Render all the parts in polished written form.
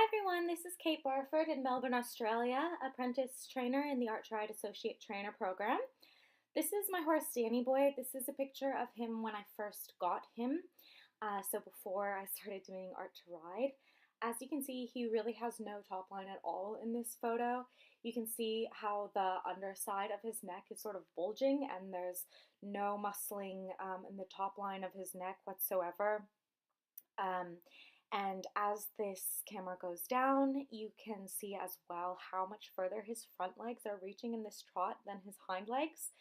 Hi everyone, this is Kate Barford in Melbourne, Australia, apprentice trainer in the Art2ride Associate Trainer Program. This is my horse Dannyboy. This is a picture of him when I first got him, so before I started doing Art2ride. As you can see, he really has no top line at all in this photo. You can see how the underside of his neck is sort of bulging and there's no muscling in the top line of his neck whatsoever. And as this camera goes down, you can see as well how much further his front legs are reaching in this trot than his hind legs,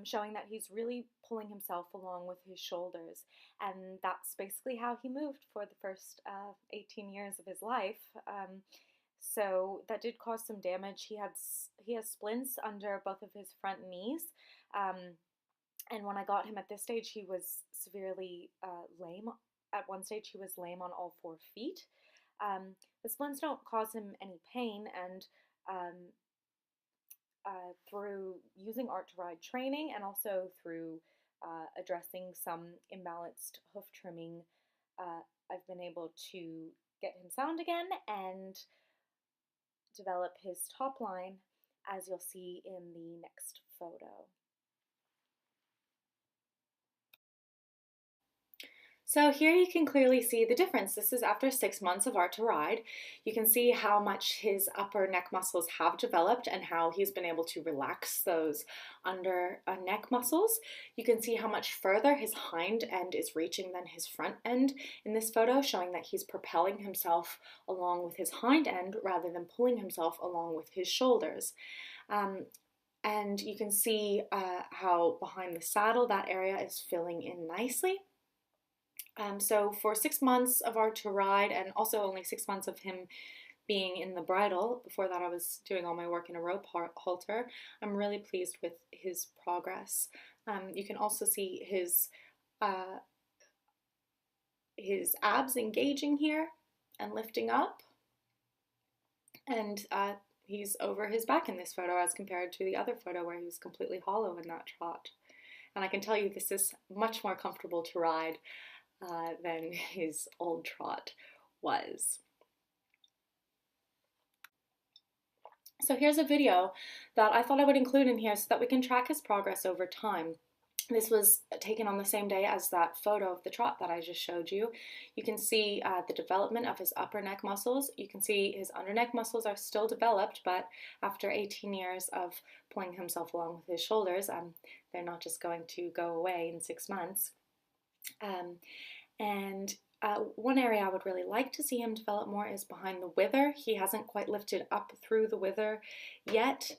showing that he's really pulling himself along with his shoulders. And that's basically how he moved for the first 18 years of his life. So that did cause some damage. He has splints under both of his front knees. And when I got him at this stage, he was severely lame. At one stage, he was lame on all 4 feet. The splints don't cause him any pain, and through using Art2ride training and also through addressing some imbalanced hoof trimming, I've been able to get him sound again and develop his top line, as you'll see in the next photo. So here you can clearly see the difference. This is after 6 months of Art2ride. You can see how much his upper neck muscles have developed and how he's been able to relax those under neck muscles. You can see how much further his hind end is reaching than his front end in this photo, showing that he's propelling himself along with his hind end rather than pulling himself along with his shoulders. And you can see how behind the saddle that area is filling in nicely. So for 6 months of Art2ride and also only 6 months of him being in the bridle, before that I was doing all my work in a rope halter, I'm really pleased with his progress. You can also see his abs engaging here and lifting up, and he's over his back in this photo as compared to the other photo where he was completely hollow in that trot. And I can tell you this is much more comfortable to ride than his old trot was. So here's a video that I thought I would include in here so that we can track his progress over time. This was taken on the same day as that photo of the trot that I just showed you. You can see the development of his upper neck muscles. You can see his under neck muscles are still developed, but after 18 years of pulling himself along with his shoulders, they're not just going to go away in 6 months. One area I would really like to see him develop more is behind the wither. He hasn't quite lifted up through the wither yet,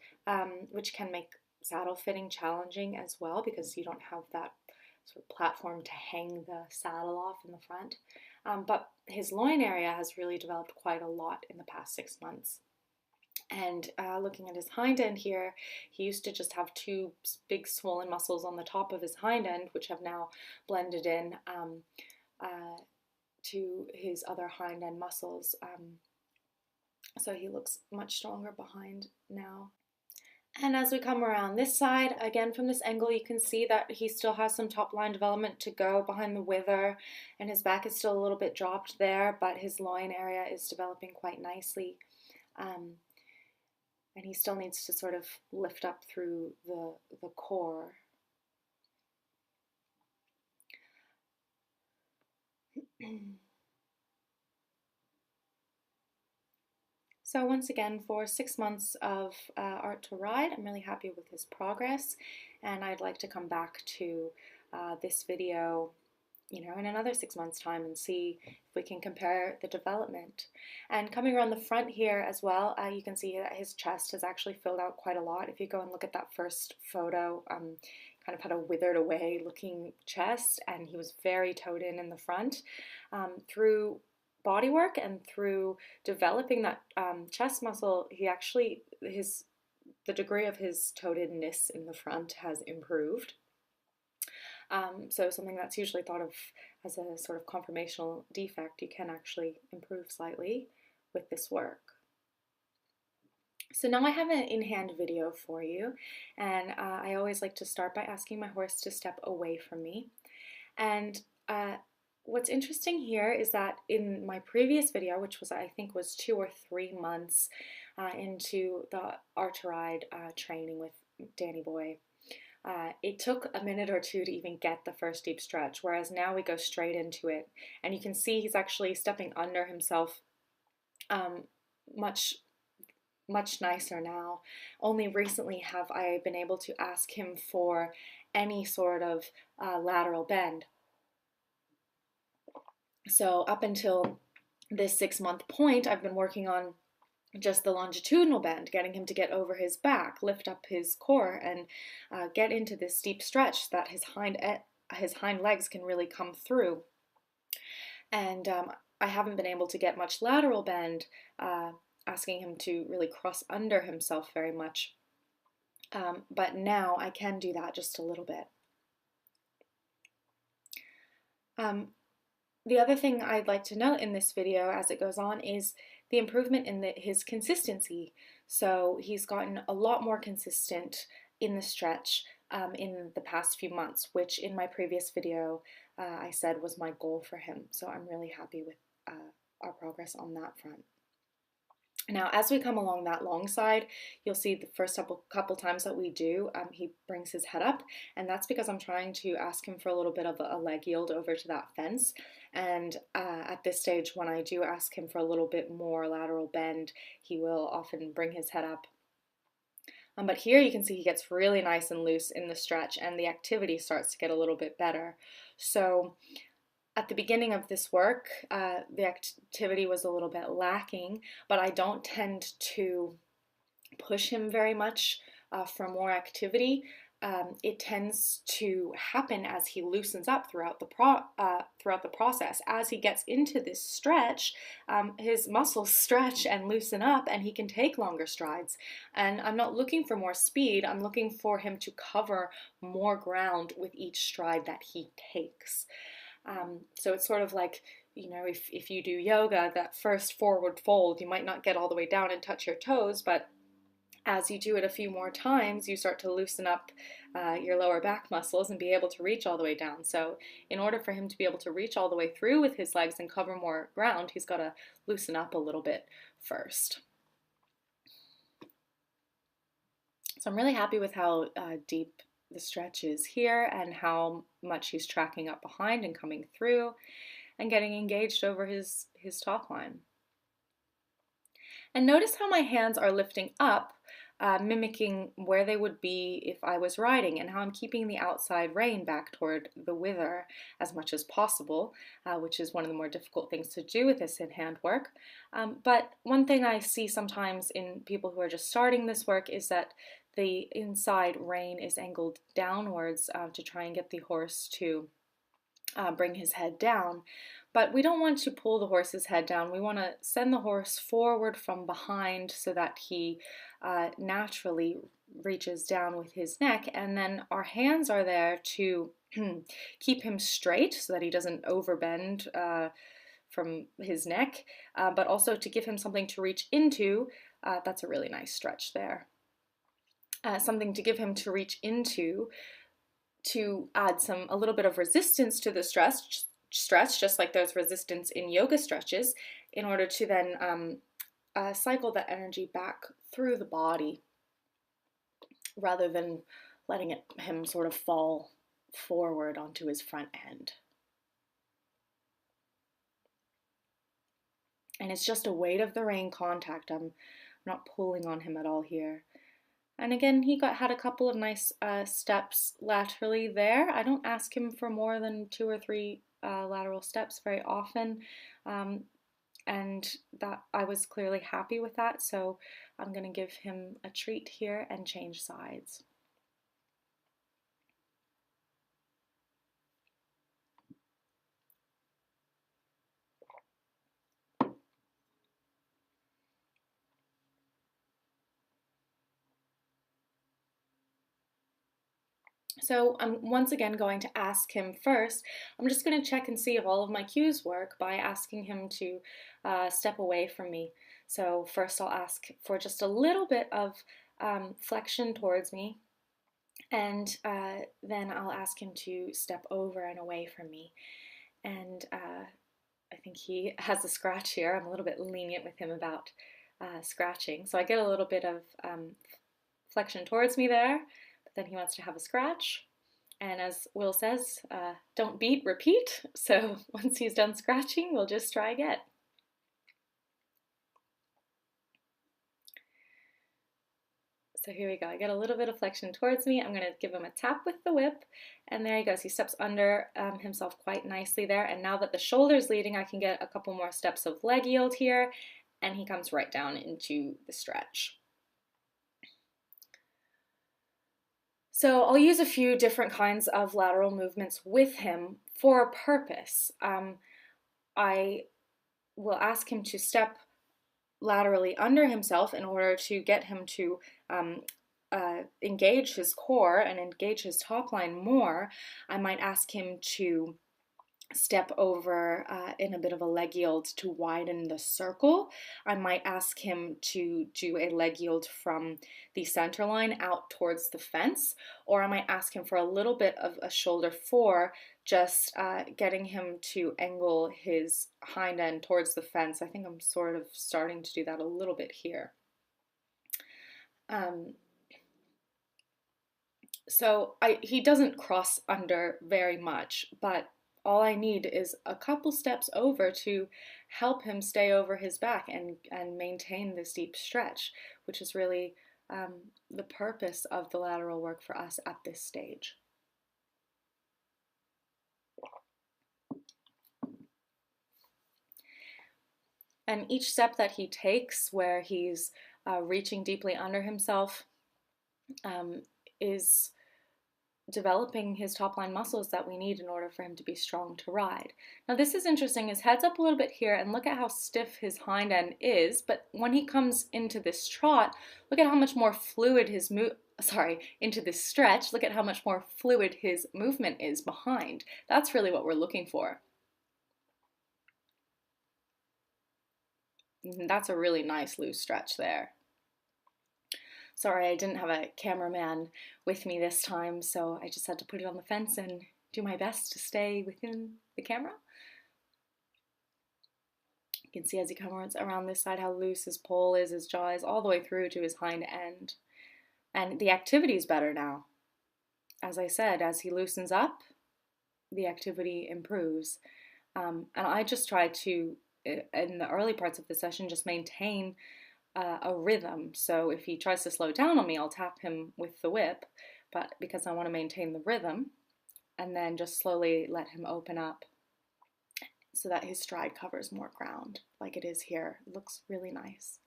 which can make saddle fitting challenging as well because you don't have that sort of platform to hang the saddle off in the front. But his loin area has really developed quite a lot in the past 6 months. And looking at his hind end here, he used to just have 2 big swollen muscles on the top of his hind end, which have now blended in to his other hind end muscles. So he looks much stronger behind now. And as we come around this side, again from this angle, you can see that he still has some top line development to go behind the wither, and his back is still a little bit dropped there, but his loin area is developing quite nicely. And he still needs to sort of lift up through the core. So once again, for 6 months of Art2ride, I'm really happy with his progress, and I'd like to come back to this video, in another 6 months' time and see if we can compare the development. And coming around the front here as well, you can see that his chest has actually filled out quite a lot. If you go and look at that first photo, kind of had a withered away looking chest, and he was very toed in the front. Through bodywork and through developing that chest muscle, the degree of his toedness in the front has improved. So something that's usually thought of as a sort of conformational defect, you can actually improve slightly with this work. So now I have an in-hand video for you, and I always like to start by asking my horse to step away from me. And what's interesting here is that in my previous video, which was I think was 2 or 3 months into the Art2ride training with Dannyboy, it took a minute or two to even get the first deep stretch, whereas now we go straight into it. And you can see he's actually stepping under himself much nicer now. Only recently have I been able to ask him for any sort of lateral bend. So up until this 6-month point, I've been working on just the longitudinal bend, getting him to get over his back, lift up his core, and get into this steep stretch that his hind legs can really come through. And I haven't been able to get much lateral bend, asking him to really cross under himself very much. But now I can do that just a little bit. The other thing I'd like to note in this video as it goes on is the improvement in his consistency. So he's gotten a lot more consistent in the stretch in the past few months, which in my previous video I said was my goal for him. So I'm really happy with our progress on that front. Now, as we come along that long side, you'll see the first couple times that we do, he brings his head up, and that's because I'm trying to ask him for a little bit of a leg yield over to that fence. And at this stage, when I do ask him for a little bit more lateral bend, he will often bring his head up. But here you can see he gets really nice and loose in the stretch, and the activity starts to get a little bit better. So at the beginning of this work, the activity was a little bit lacking, but I don't tend to push him very much for more activity. It tends to happen as he loosens up throughout the process. As he gets into this stretch, his muscles stretch and loosen up, and he can take longer strides. And I'm not looking for more speed, I'm looking for him to cover more ground with each stride that he takes. So it's sort of like, you know, if you do yoga, that first forward fold, you might not get all the way down and touch your toes, but as you do it a few more times, you start to loosen up your lower back muscles and be able to reach all the way down. So in order for him to be able to reach all the way through with his legs and cover more ground, he's got to loosen up a little bit first. So I'm really happy with how deep the stretch is here and how much he's tracking up behind and coming through and getting engaged over his top line. And notice how my hands are lifting up, mimicking where they would be if I was riding, and how I'm keeping the outside rein back toward the wither as much as possible, which is one of the more difficult things to do with this in-hand work. But one thing I see sometimes in people who are just starting this work is that the inside rein is angled downwards to try and get the horse to bring his head down. But we don't want to pull the horse's head down. We want to send the horse forward from behind so that he naturally reaches down with his neck, and then our hands are there to keep him straight so that he doesn't overbend from his neck, but also to give him something to reach into. That's a really nice stretch there. Something to give him to reach into to add a little bit of resistance to the stretch, just like there's resistance in yoga stretches, in order to then cycle that energy back through the body rather than letting him sort of fall forward onto his front end. And it's just a weight of the rein contact. I'm not pulling on him at all here. And again, he had a couple of nice steps laterally there. I don't ask him for more than 2 or 3 lateral steps very often, and that I was clearly happy with that, so I'm going to give him a treat here and change sides. So I'm once again going to ask him first. I'm just going to check and see if all of my cues work by asking him to step away from me. So first I'll ask for just a little bit of flexion towards me, and then I'll ask him to step over and away from me. And I think he has a scratch here. I'm a little bit lenient with him about scratching. So I get a little bit of flexion towards me there, but then he wants to have a scratch. And as Will says, don't beat, repeat. So once he's done scratching, we'll just try again. So here we go. I get a little bit of flexion towards me. I'm going to give him a tap with the whip, and there he goes. He steps under himself quite nicely there. And now that the shoulder's leading, I can get a couple more steps of leg yield here, and he comes right down into the stretch. So I'll use a few different kinds of lateral movements with him for a purpose. I will ask him to step laterally under himself in order to get him to engage his core and engage his top line more. I might ask him to step over in a bit of a leg yield to widen the circle. I might ask him to do a leg yield from the center line out towards the fence, or I might ask him for a little bit of a shoulder four, just getting him to angle his hind end towards the fence. I think I'm sort of starting to do that a little bit here. So he doesn't cross under very much, but all I need is a couple steps over to help him stay over his back and maintain this deep stretch, which is really the purpose of the lateral work for us at this stage. And each step that he takes where he's reaching deeply under himself is developing his top line muscles that we need in order for him to be strong to ride. Now this is interesting. His head's up a little bit here, and look at how stiff his hind end is, but when he comes into this trot, look at how much more fluid his into this stretch, look at how much more fluid his movement is behind. That's really what we're looking for. And that's a really nice loose stretch there. Sorry, I didn't have a cameraman with me this time, so I just had to put it on the fence and do my best to stay within the camera. You can see as he comes around this side how loose his pole is, his jaw is, all the way through to his hind end. And the activity is better now. As I said, as he loosens up, the activity improves. And I just try to, in the early parts of the session, just maintain a rhythm. So if he tries to slow down on me, I'll tap him with the whip, but because I want to maintain the rhythm, and then just slowly let him open up so that his stride covers more ground, like it is here. It looks really nice.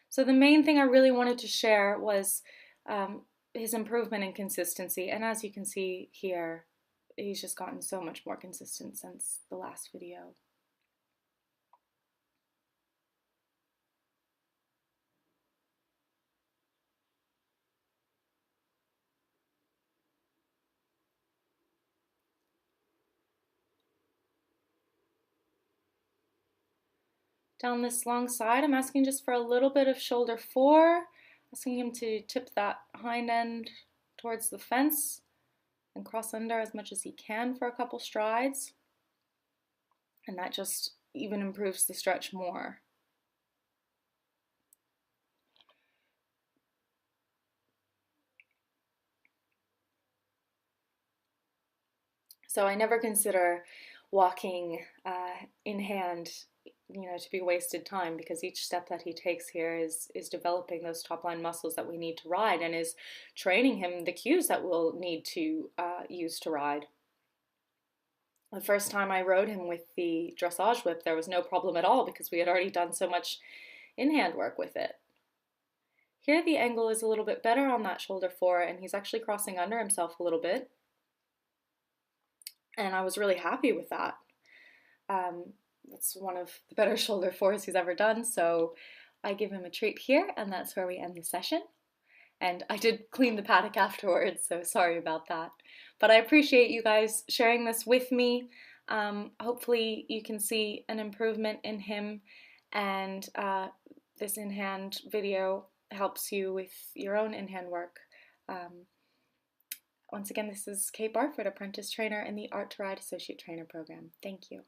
So the main thing I really wanted to share was his improvement in consistency, and as you can see here, he's just gotten so much more consistent since the last video. Down this long side, I'm asking just for a little bit of shoulder four, asking him to tip that hind end towards the fence and cross under as much as he can for a couple strides. And that just even improves the stretch more. So I never consider walking in hand, to be wasted time, because each step that he takes here is developing those top line muscles that we need to ride, and is training him the cues that we'll need to use to ride. The first time I rode him with the dressage whip, there was no problem at all because we had already done so much in-hand work with it. Here the angle is a little bit better on that shoulder four, and he's actually crossing under himself a little bit. And I was really happy with that. That's one of the better shoulder fours he's ever done, so I give him a treat here, and that's where we end the session. And I did clean the paddock afterwards, so sorry about that. But I appreciate you guys sharing this with me. Hopefully you can see an improvement in him, and this in-hand video helps you with your own in-hand work. Once again, this is Kate Barfoot, Apprentice Trainer in the Art2ride Associate Trainer Program. Thank you.